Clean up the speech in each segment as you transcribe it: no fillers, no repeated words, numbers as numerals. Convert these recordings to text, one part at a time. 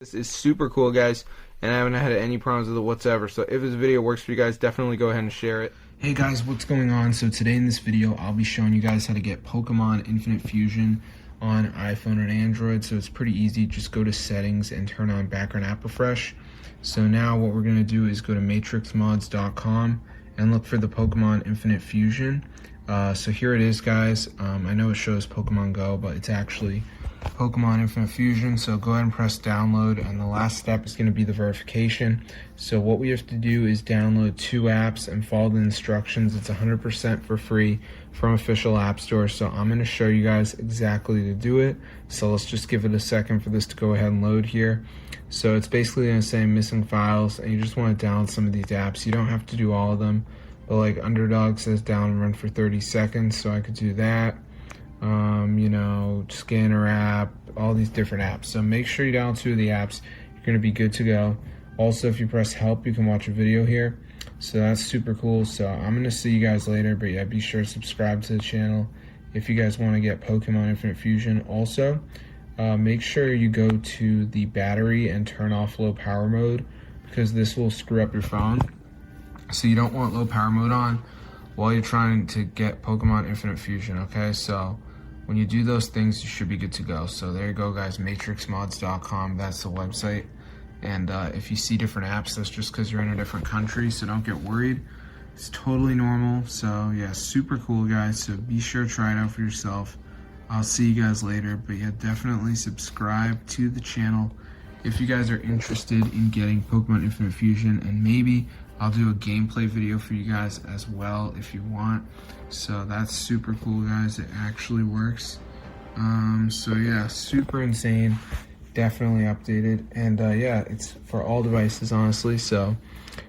This is super cool, guys, and I haven't had any problems with it whatsoever. So if this video works for you guys, definitely go ahead and share it. Hey guys, what's going on? So today in this video, I'll be showing you guys how to get Pokemon Infinite Fusion on iPhone and Android. So it's pretty easy. Just go to settings and turn on background app refresh. So now what we're going to do is go to matrixmods.com and look for the Pokemon Infinite Fusion. So here it is, guys. I know it shows Pokemon Go, but it's actually Pokemon Infinite Fusion. So go ahead and press download, and the last step is going to be the verification. So what we have to do is download 2 apps and follow the instructions. It's 100% for free from official app store. So I'm going to show you guys exactly to do it. So let's just give it a second for this to go ahead and load here. So it's basically going to say missing files, and you just want to download some of these apps. You don't have to do all of them, but like Underdog says down and run for 30 seconds, so I could do that. Scanner app, all these different apps. So make sure you download 2 of the apps. You're going to be good to go. Also, if you press help, you can watch a video here. So that's super cool. So I'm going to see you guys later, but yeah, be sure to subscribe to the channel if you guys want to get Pokemon Infinite Fusion. Also, make sure you go to the battery and turn off low power mode, because this will screw up your phone. So you don't want low power mode on while you're trying to get Pokemon Infinite Fusion, okay? So when you do those things, you should be good to go. So there you go, guys, matrixmods.com, that's the website. And if you see different apps, that's just because you're in a different country, so don't get worried. It's totally normal. So yeah, super cool, guys. So be sure to try it out for yourself. I'll see you guys later, but yeah, definitely subscribe to the channel if you guys are interested in getting Pokemon Infinite Fusion, and maybe I'll do a gameplay video for you guys as well if you want. So that's super cool, guys. It actually works. So yeah, super insane. Definitely updated. And yeah, it's for all devices, honestly. So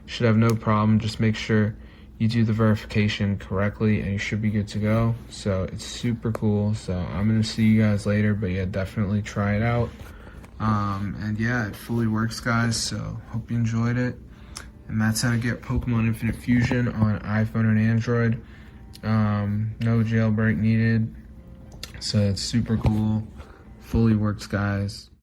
should have no problem. Just make sure you do the verification correctly and you should be good to go. So it's super cool. So I'm going to see you guys later, but yeah, definitely try it out. And yeah, it fully works, guys. So hope you enjoyed it. And that's how to get Pokemon Infinite Fusion on iPhone and Android. No jailbreak needed. So it's super cool. Fully works, guys.